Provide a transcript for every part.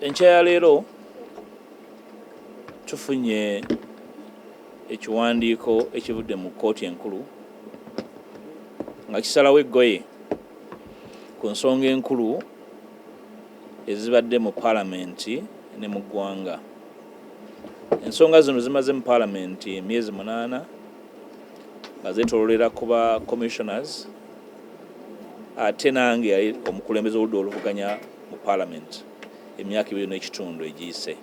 enkya ya leero tufunye ekiwandiiko ekivudde mu kkooti enkulu nga kisalawo eggoye ku nsonga enkulu ezibadde mu paalamenti ne mu ggwanga. Ensonga zino zimaze mu paalamenti emyezi 8 nga zeetoololera ku ba commissioners ate nange yali omukulembeze oludda oluvuganya mu paalamenti emyaka 2 n'ekitundu egiyise.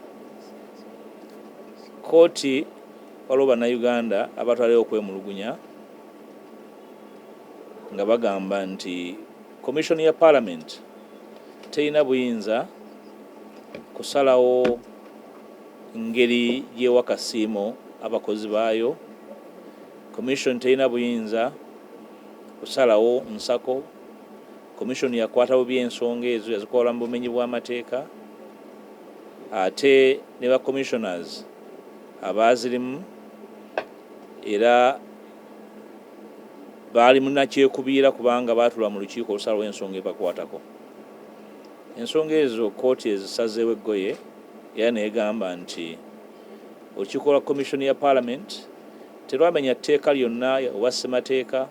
Kkooti waliwo bannayuganda abatwaliwo okwemulugunya nga bagamba nti komishoni ya paalamenti terina buyinza kusalawo ngeri y'ewakasiimo abakozi baayo. Komishoni terina buyinza kusalawo nsako. Komishoni yakwata bubi ensonga ezo yazikola mu bumenyi bw'amateeka, ate ne ba commissioners abaazirimu era baali munakyekubiira kubanga baatula mu lukiiko olusalawo ensonga ebakwatako. Ensonga ezo kkooti ezisazeewo eggoye era neegamba nti olukiiko lwa komishoni ya paalamenti terwamenya tteeka lyonna oba ssemateeka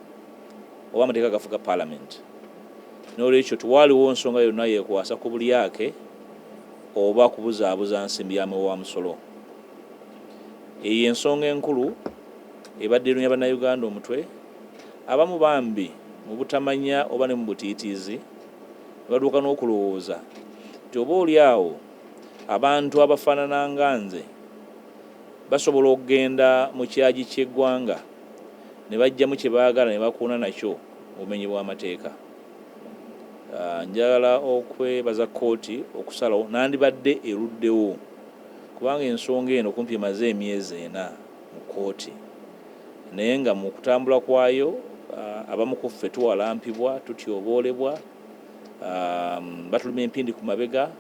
oba amateeka gafuga paalamenti. N'olwekyo tewaaliwo nsonga yonna yeekwasa ku bulyake oba kubuzaabuza nsimbi ya muwa musolo. Eyo ensonga enkulu ebadde erunya bannayuganda omutwe, abamu bambi mu butamanya oba ne mu butiitiizi ne baduuka n'okulowooza nti oba oliawo abantu abafaanana nga nze basobola okugenda mu kyagi ky'eggwanga ne bajjamu kye baagala ne bakuuna nakyo mu bumenyi bw'amateeka. Njagala okwebaza kkooti okusalawo nandibadde eruddewo kubanga ensonga eno kumpi emaze emyezi 4 mu kkooti, naye nga mu kutambula kwayo abamu ku ffe tuwalampibwa, tutyoboolebwa, batuluma empindi ku mabega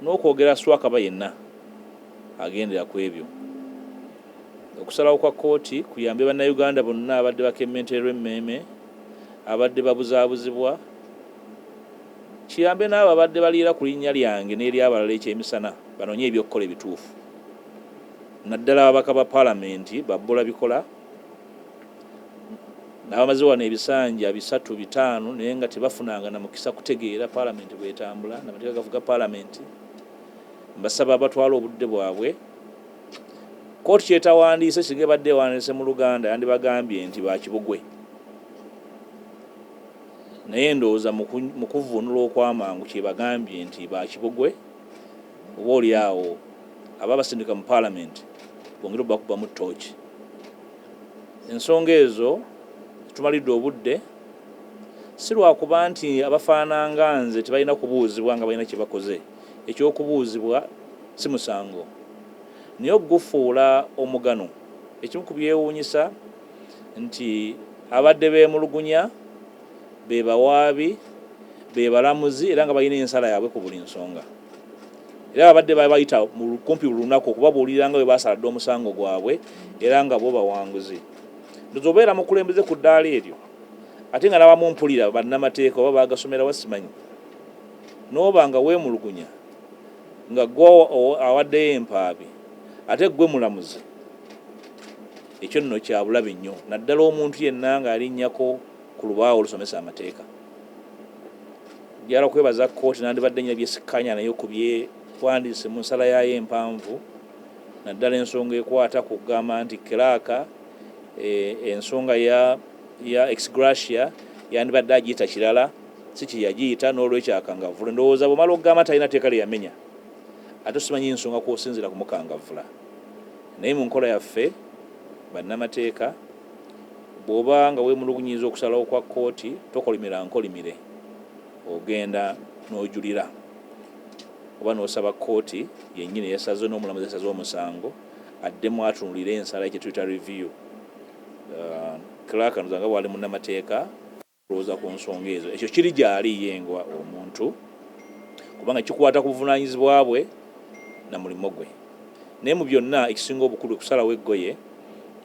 n'okwogera swakaba yenna agendera ku ebyo. Okusalawo kwa kkooti kuyambe bannayuganda bonna abadde bakemmentererwa emmeeme, abadde babuzaabuzibwa, kiyambe n'abo abadde baliira ku linnya lyange n'ery'abalala ekyemisana banoonye ebyokkola ebituufu. Naddala ababaka ba paalamenti babbula bikola n'abamaze wano ebisanja 3-5 naye nga tebafunanga na mukisa kutegeera paalamenti bw'etambula n'amateeka gafuga paalamenti. Mbasaba abatwala obudde bwabwe. Kkooti kyetawandiise kige badde ewandiise mu Luganda yandibagambye nti bakibugwe, naye ndowooza mu kuvvuunula okw'amangu kyebagambye nti bakibugwe. Oba oliawo ababasindika mu paalamenti bongere bakubamu ttooki. Ensonga ezo tumalidde obudde si lwakuba nti abafaananga nze tebalina kubuuzibwa nga balina kye bakoze. Ekyokubuuzibwa si musango, naye okugufuula omugano. Ekimu ku byewuunyisa nti abadde beemulugunya be bawaabi, be balamuzi era nga balina ensala yaabwe ku buli nsonga. Era abadde babayita kumpi buli lunaku okubabuulira nga bwe basaladde omusango gwabwe era nga bo bawanguzi. Ndoza obeera mukulembeze ku ddaala eryo ate nga n'abamu mpulira bannamateeka oba bagasomera wasimanyi n'oba nga weemulugunya nga gwe awaddeyo empaabi ate gwe mulamuzi, ekyo nno kya bulabe nnyo, naddala omuntu yenna ng'alinnyako ku lubaawo olusomesa amateeka. Njagala kwebaza kkooti nandibadde nnya byesikkaanya naye ku byetwandiise mu nsala yaayo empanvu, naddala ensonga ekwata ku kugamba nti kiraaka ensonga ya ex gratia yandibadde agiyita kirala si kye yagiyita, n'olwekyo akangavvula. Ndowooza bw'omala okugamba talina tteeka lye yamenya ate simanyi nsonga kw'osinzira kumukangavvula. Naye mu nkola yaffe bannamateeka bw'oba nga weemulugunyiza okusalawo kwa kkooti tokolimira nkolimire, ogenda n'ojulira oba n'osaba kkooti yennyini yasaze n'omulamuzi yasaze omusango addemu atunulire ensala kye tuyita review. Clerk nzanga bwali munnamateeka kulowooza ku nsonga ezo. Ekyo kiri gy'ali yengwa omuntu kubanga kikwata ku buvunaanyizibwa bwe na mulimo gwe. Naye mu byonna ekisinga obukulu kusalawo eggoye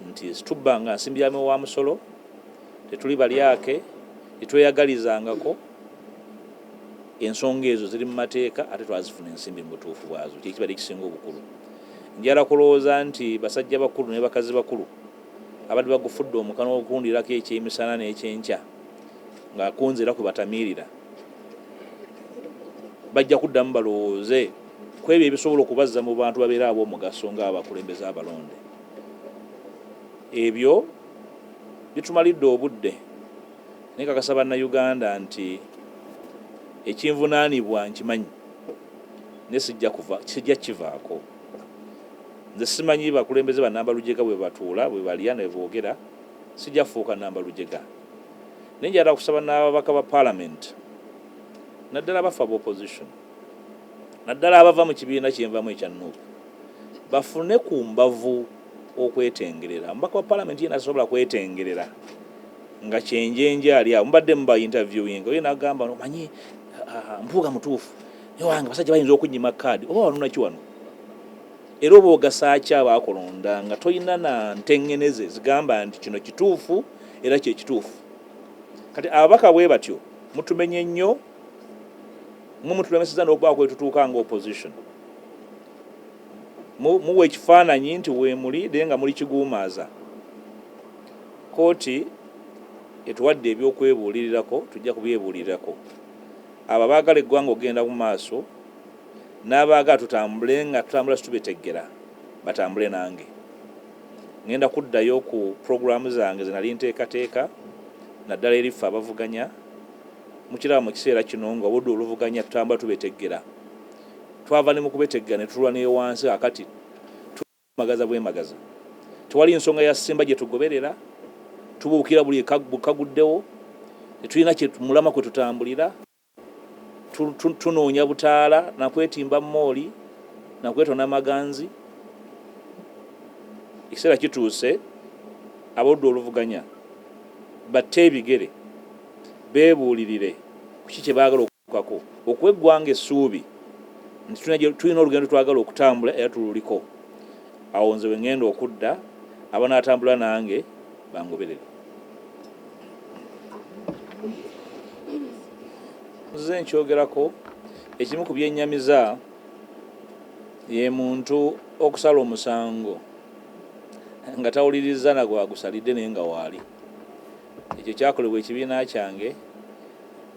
nti situbba nga nsimbi ya muwa musolo, tetuli balyake, tetweyagalizangako, ensonga ezo ziri mu mateeka ate twazifuna ensimbi mu butuufu bwazo, kyekibadde kisinga obukulu. Njala kulowooza nti basajja bakulu ne bakazi bakulu abadde bagufudde omukano okundirako ekyemisana n'ekyenkya ng'akunzira kwe batamiirira, bajja kuddamu balowooze ku ebyo ebisobola okubazza mu bantu babeera ab'omugaso ng'abakulembeze abalonde. Ebyo bitumalidde obudde, naye kakasa bannayuganda nti ekinvunaanibwa nkimanyi ne sijja kivaako. Nze simanyi bakulembeze ba Nambalujega bwe batuula bwe balya ne boogera, sijja kufuuka Nambalujega. Naye njagala kusaba n'ababaka ba Parliament, naddala abafa b'opposition, naddala abava mu kibiina kyenvamu ekya Nuupu, bafune ku mbavu okwetengerera. Omubaka wa Parliament yena asobola kwetengerera nga kyenjenje ali awo. Mubadde muba interviewing, oyo n'agamba omanyi mpuuga mutuufu naye wange basajja bayinza okunnyima kaadi oba wanuna ki wano, era oba ogasaaki abaakulonda nga toyina na nteŋŋeneze zigamba nti kino kituufu era kye kituufu. Kati ababaka bwe batyo mutumenye nnyo, mwe mutulemeseza n'okubaako kwetutuuka nga opposition. Muwe ekifaananyi nti weemuli naye nga muli kiguumaaza. Kooti etuwadde ebyokwebuulirirako, tujja kubyebuulirirako. Abo abaagala eggwanga ogenda mu maaso n'abaagala tutambule nga tutambula situbeteggera batambule nange. Ngenda kuddayo ku programu zange ze nali nteekateeka, naddala eriffe abavuganya mukiraba mu kiseera kino nga obudde oluvuganya tutambula tubeteggera. Twava ne mu kubeteggera ne tulwa ne wansi akati tumagaza bwemagaza. Tewali nsonga ya Ssimba gye tugoberera, tubuukira buli bukaguddewo, tetulina mulama kwe tutambulira, tunoonya butaala nakwetimba mooli nakwetona maganzi. Ekiseera kituuse abodde oluvuganya batte ebigere beebuulirire kuki kye baagala okukako, okuwa eggwanga essuubi nti tulina olugendo twagala okutambula era tululiko. Awo nze bwe ngenda okudda abanaatambula nange bangoberere. Nze nkyogerako, ekimu ku byennyamiza ye muntu okusala omusango nga tawuliriza nagwe agusalidde naye nga waali. Ekyo kyakolebwa ekibiina kyange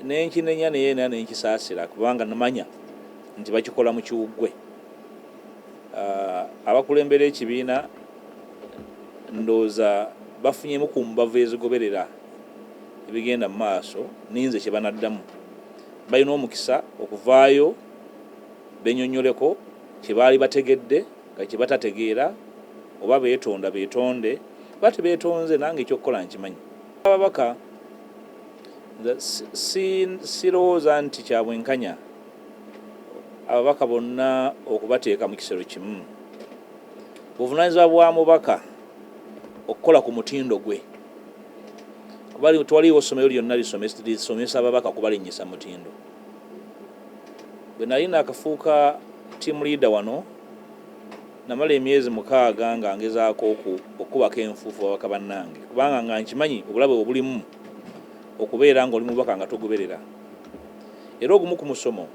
nenkinenya naye era nenkisaasira kubanga namanya nti bakikola mu kiwuggwe. Abakulembera ekibiina ndowooza bafunyemu ku mbavu ezigoberera ebigenda mu maaso, ninze kye banaddamu. Balina omukisa okuvaayo bennyonnyoleko kye baali bategedde nga kye batategeera, oba beetonde oba tebeetonze, nange ekyokukola nkimanyi. Ababaka sirowooza nti kya bwenkanya ababaka bonna okubateeka mu kisero kimu. Buvunaanyizibwa bwa mubaka okukola ku mutindo gwe. Tewaliwo ssomero lyonna lisomesa ababaka kubalinnyisa mutindo. Bwe nali naakafuuka team leader wano, namala emyezi 6 nga ngezaako okubako enfuufu ababaka bannange, kubanga nga nkimanyi obulabe obulimu okubeera ng'oli mubaka nga togoberera. Era ogumu ku musomo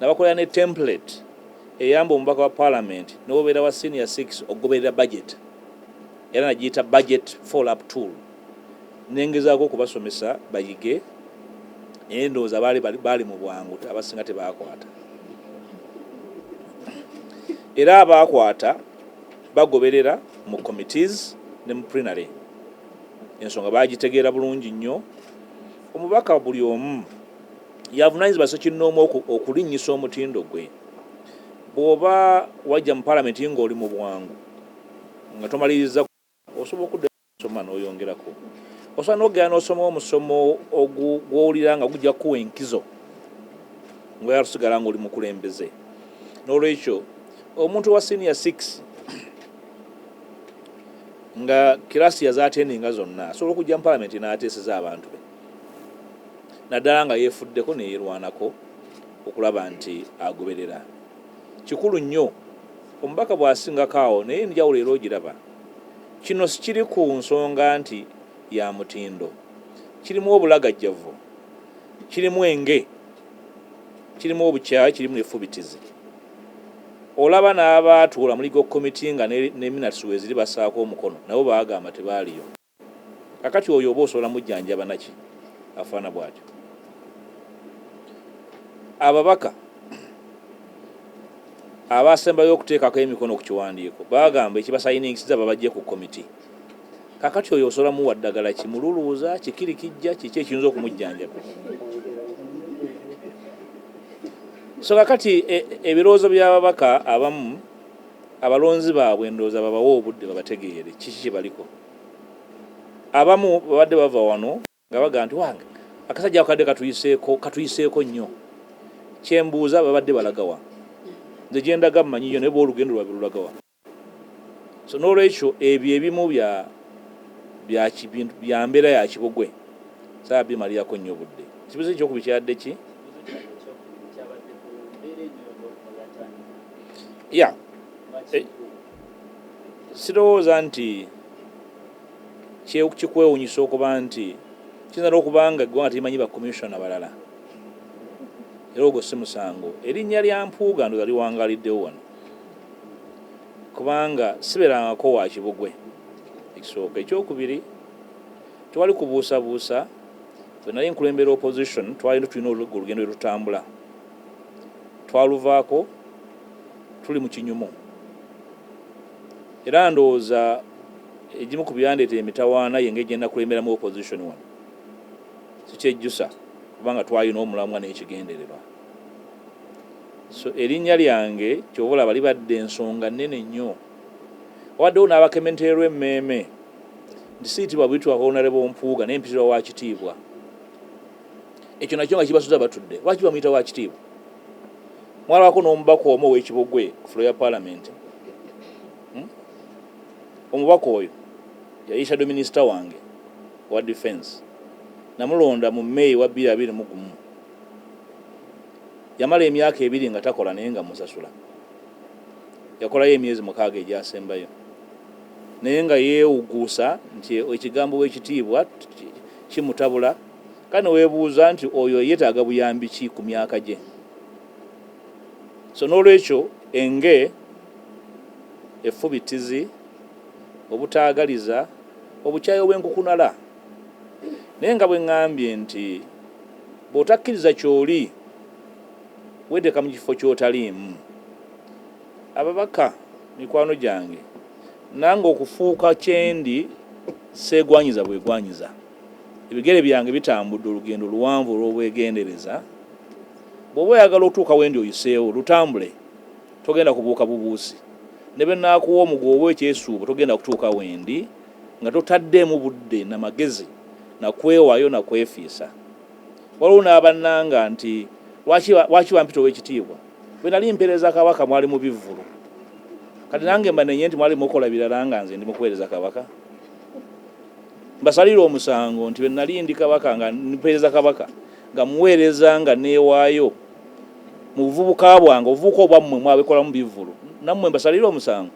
nabakolera ne template eyamba omubaka wa Parliament n'obeera wa senior 6 okugoberera budget, era nagiyita budget follow-up tool. Nengezaako okubasomesa bayige, naye ndowooza baali mu bwangu, abasinga tebaakwata. Era abaakwata bagoberera mu committees ne mu plenary. Ensonga baagitegeera bulungi nnyo. Omubaka buli omu yavunaanyizibwa ssekinnoomu okulinnyisa omutindo gwe. Bw'oba wajja mu Parliament ng'oli mu bwangu nga tomaliriza, osobola okudda osoma n'oyongerako. Osobola n'ogenda n'osoma omusomo gw'owulira nga gujja kuwa enkizo ng'oyala tusigala ng'oli mukulembeze. N'olwekyo omuntu wa senior 6 nga kirasi yazaateninga zonna asobola okujja mu Parliament n'ateeseza abantu be, naddala nga yeefuddeko neyeerwanako okulaba nti agoberera. Kikulu nnyo omubaka bw'asingako awo, naye enjawulo era ogiraba. Kino sikiri ku nsonga nti ya mutindo, kirimu obulagajjavu, kirimu enge. kirimu obukyayi kirimu efubitizi olaba n'abaatuula mu legal committee nga ne minutes we ziri basaako omukono nabo baagamba tebaaliyo kakati oyo oba osobola mujjanjaba naki afaana bw'atyo ababaka abasembayo okuteekako emikono ku kiwandiiko baagamba ekibasayiningisiza babajje ku komiti kakati oyo osobola muwa ddagala kimululuuza kikiri kijja kiki ekiyinza okumujjanjaba so kakati ebirowoozo by'ababaka abamu abalonzi baabwe endowooza babawa obudde babategeere kiki kye baliko abamu babadde bava wano nga baga nti wange akasajja akadde katuyiseeko nnyo kyembuuza babadde balagawa nze gyendaga mmanyiyo naye boolugendo lwabwe lulagawa so n'olwekyo ebyo ebimu bya mbeera ya kibogwe saa bimalirako nnyo obudde kibuzo ekyokubi kyadde ki ya sirowooza nti kikwewunyisa okuba nti kiyinza n'okubanga eggwanga terimanyi bakomishona balala era ogwo si musango erinnya lya Mpuuga ndo yaliwangaliddewo wano kubanga siberangako wa kibugwe ekisooka ekyokubiri tewali kubuusabuusa bwe nali nkulembera opposition twali tulina olugendo lwe tutambula twaluvaako tuli mu kinyumu era ndowooza egimu ku byandeeta emitawaana yenge gye nakulemberamu opposition wano sikyejjusa kubanga twalina omulamwa n'ekigendererwa so erinnya lyange ky'oba olaba libadde ensonga nnene nnyo waddewo n'abakementererwa emmeeme nti siitibwa buyitibwa Honorable Mpuuga naye mpitirwa wa kitiibwa ekyo nakyo nga kibasuza batudde lwaki bamuyita wa kitiibwa mwalabako n'omubaka omu ow'ekibogwe ku fulo ya Parliament omubaka oyo yali shadow minisita wange wa defense namulonda mu May wa 2021 yamala emyaka 2 nga takola naye nga musasula yakolayo emyezi 6 egyasembayo naye nga yeewuguusa nti ekigambo w'ekitiibwa kimutabula kandi weebuuza nti oyo yeetaaga buyambi ki ku myaka gye so n'olwekyo enge effubitizi obutaagaliza obukyayi obw'enkukunala naye nga bwe ŋŋambye nti bw'otakkiriza ky'oli weddeka mu kifo ky'otaliimu ababaka mikwano gyange nange okufuuka kyendi seegwanyiza bwegwanyiza ebigere byange bitambudde olugendo luwanvu olw'obwegendereza bw'oba oyagala otuuka wendi oyiseewo lutambule togenda kubuuka bubuusi ne be naakuwa omuguwa oba ekyesuubo togenda kutuuka wendi nga totaddeemu budde n'amagezi nakwewaayo nakwefiisa waliwo n'abannanga nti lwaki bampita ow'ekitiibwa bwe nali mpeereza kabaka mwali mu bivvulu kati nange mbanenye nti mwali mukola birala nga nze ndi mukuweereza kabaka mbasalira omusango nti bwe nali ndi kabaka nga mpeereza kabaka nga muweereza nga neewaayo mu buvubuka bwange obuvubuka obwammwe mwabikola mu bivvulu nammwe mbasalira omusango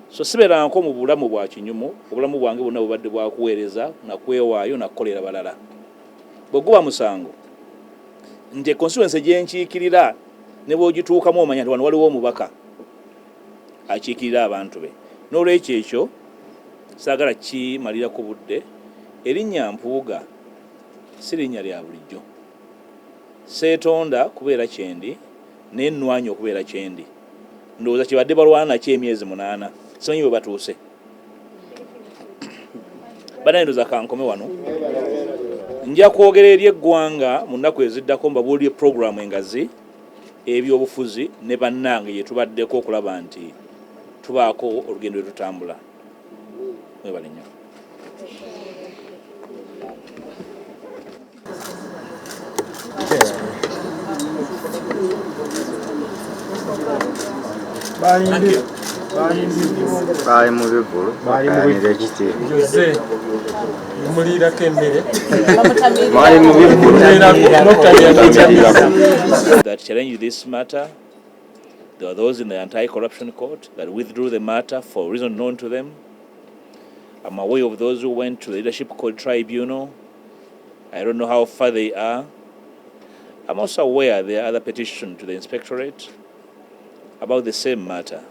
so siberanko mu bulamu bwa kinyumu obulamu bwange bwonna bubadde bwakuweereza nakwewaayo nakukolera balala bwe guba musango nti constituency gyenkiikirira ne bw'ogituukamu omanya nti wano waliwo omubaka akiikirira abantu be n'olwekyo ekyo saagala kimalira ku budde erinnya Mpuuga si linnya lya bulijjo seetonda kubeera kyendi naye nnwanya okubeera kyendi ndowooza kibadde balwana nakyo emyezi 8 simanyi bwe batuuse bana ndowooza kankome wano nja kwogera eri eggwanga mu nnaku eziddako mbabuulire puroguramu engazi ebyobufuzi ne bannange ye tubaddeko okulaba nti tubaako olugendo lwe tutambula mwebale nnyo baali mu bivvulu bakayanira ekitiibwa mulirako emmere baali mu bivvulu that challenged this matter. There were those in the anti-corruption court that withdrew the matter for reasons known to them. I'm aware of those who went to the leadership court tribunal. I don't know how far they are. I'm also aware there are other petitions to the Inspectorate about the same matter.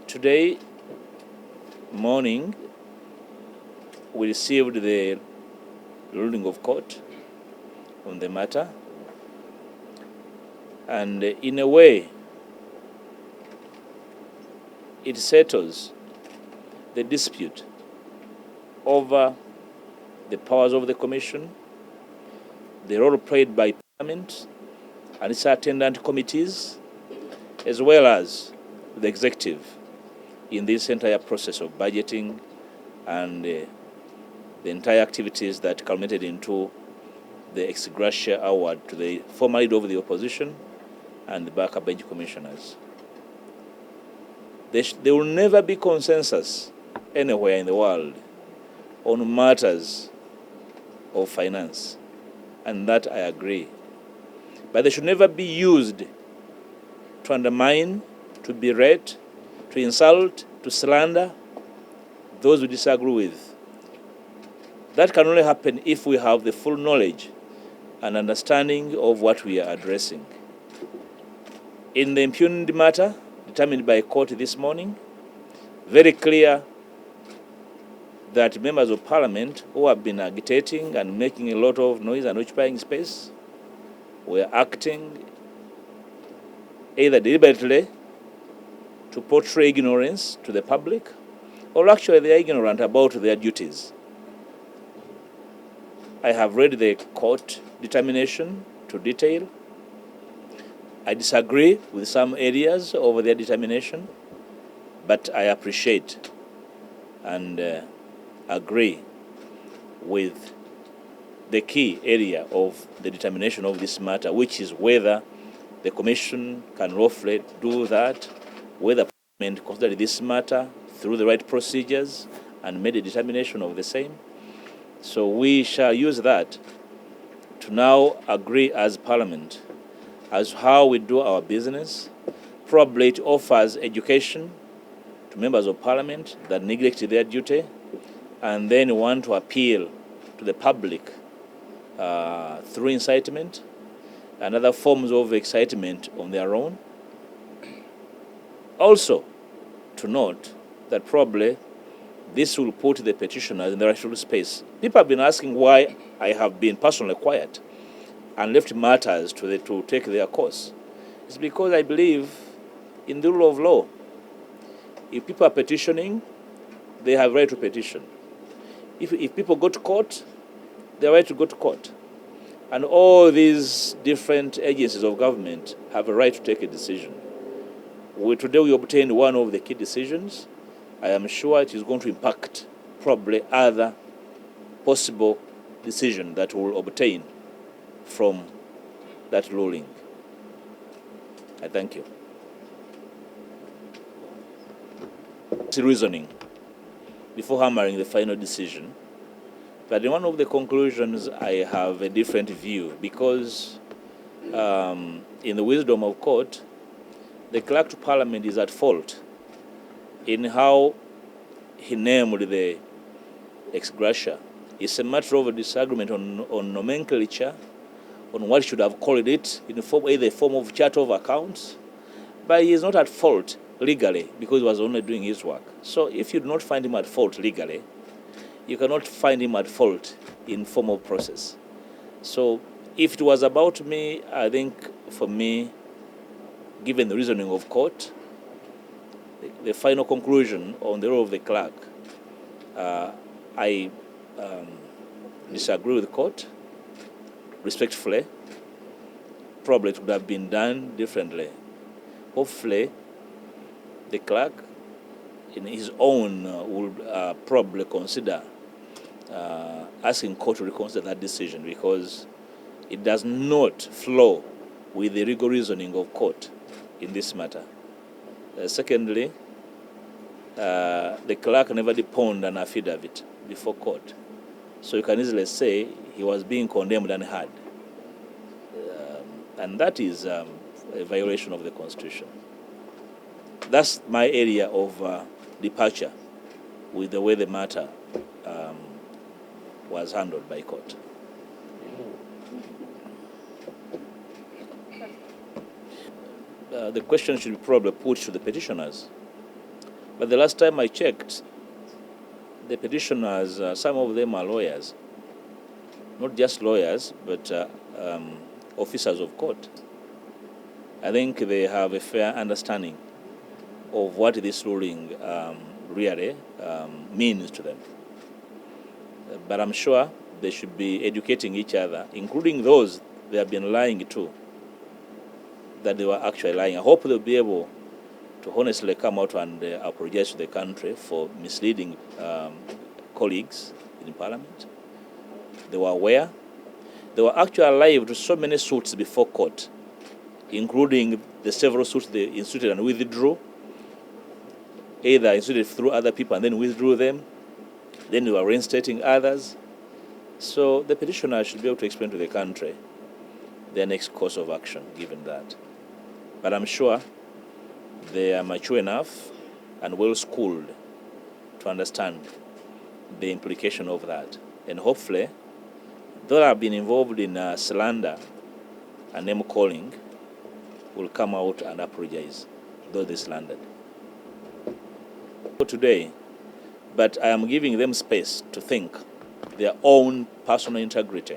Today morning, we received the ruling of court on the matter, and in a way, it settles the dispute over the powers of the Commission, the role played by Parliament and its attendant committees, as well as the executive in this entire process of budgeting and the entire activities that culminated into the ex gratia award to the former leader of the opposition and the backbench commissioners. There will never be consensus anywhere in the world on matters of finance, and that I agree. But they should never be used to undermine, to berate, to insult, to slander those we disagree with. That can only happen if we have the full knowledge and understanding of what we are addressing. In the impugned matter determined by court this morning, very clear that members of Parliament who have been agitating and making a lot of noise and occupying space were acting either deliberately to portray ignorance to the public, or actually they are ignorant about their duties. I have read the court determination to detail. I disagree with some areas of their determination, but I appreciate and agree with the key area of the determination of this matter, which is whether the Commission can lawfully do that, whether Parliament considered this matter through the right procedures and made a determination of the same. So we shall use that to now agree as Parliament as how we do our business. Probably it offers education to members of Parliament that neglect their duty and then want to appeal to the public through incitement and other forms of excitement on their own. Also, to note that probably this will put the petitioners in the right space. People have been asking why I have been personally quiet and left matters to take their course. It's because I believe in the rule of law. If people are petitioning, they have right to petition. If people go to court, they have right to go to court. And all these different agencies of government have a right to take a decision. Today we obtained one of the key decisions. I am sure it is going to impact probably other possible decisions that we will obtain from that ruling. I thank you. Reasoning before hammering the final decision. But in one of the conclusions, I have a different view because in the wisdom of court, the clerk to Parliament is at fault in how he named the ex gratia. It's a matter of a disagreement on nomenclature, on what he should have called it, in the form, either a form of chart of accounts, but he is not at fault legally because he was only doing his work. So if you do not find him at fault legally, you cannot find him at fault in form of process. So if it was about me, I think for me, given the reasoning of court, the final conclusion on the role of the clerk, I disagree with the court respectfully. Probably it would have been done differently. Hopefully, the clerk, in his own, will probably consider asking court to reconsider that decision because it does not flow with the legal reasoning of court in this matter. Secondly, the clerk never deponed an affidavit before court. So you can easily say he was being condemned and heard. And that is a violation of the Constitution. That's my area of departure with the way the matter was handled by court. the question should be probably put to the petitioners. But the last time I checked, the petitioners, some of them are lawyers, not just lawyers, but officers of court. I think they have a fair understanding of what this ruling really means to them. But I'm sure they should be educating each other, including those they have been lying to, that they were actually lying. I hope they'll be able to honestly come out and apologize to the country for misleading colleagues in Parliament. They were aware. They were actually alive to so many suits before court, including the several suits they instituted and withdrew, either instituted through other people and then withdrew them. Then they were reinstating others. So the petitioner should be able to explain to the country their next course of action, given that. But I'm sure they are mature enough and well-schooled to understand the implication of that. And hopefully, those that have been involved in slander and name-calling will come out and apologize, though they slandered. Today, but I am giving them space to think their own personal integrity.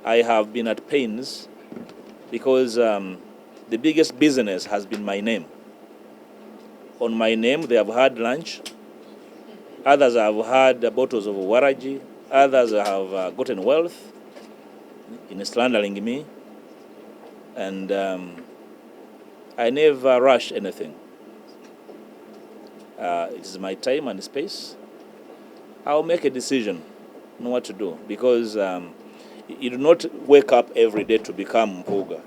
I have been at pains because the biggest business has been my name. On my name, they have had lunch. Others have had bottles of Waraji. Others have gotten wealth in slandering me. And I never rush anything. It is my time and space. I'll make a decision on what to do, because you do not wake up every day to become Mpuga.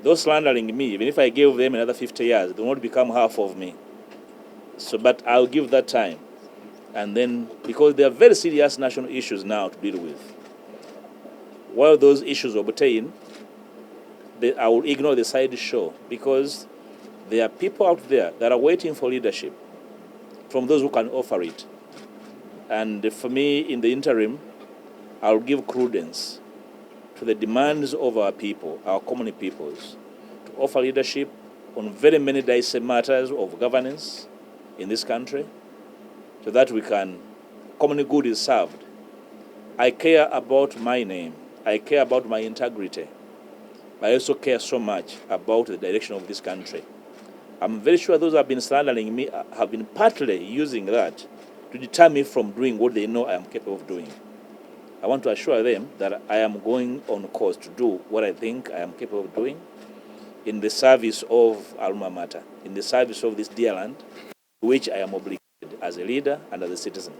Those slandering me, even if I give them another 50 years, they will not become half of me. So, but I'll give that time. And then, because there are very serious national issues now to deal with, while those issues obtain, I will ignore the side show, because there are people out there that are waiting for leadership from those who can offer it. And for me, in the interim, I'll give credence to the demands of our people, our common peoples, to offer leadership on very many dicey matters of governance in this country, so that we can, common good is served. I care about my name. I care about my integrity. I also care so much about the direction of this country. I'm very sure those who have been slandering me have been partly using that to deter me from doing what they know I am capable of doing. I want to assure them that I am going on course to do what I think I am capable of doing in the service of Alma Mater, in the service of this dear land, to which I am obligated as a leader and as a citizen.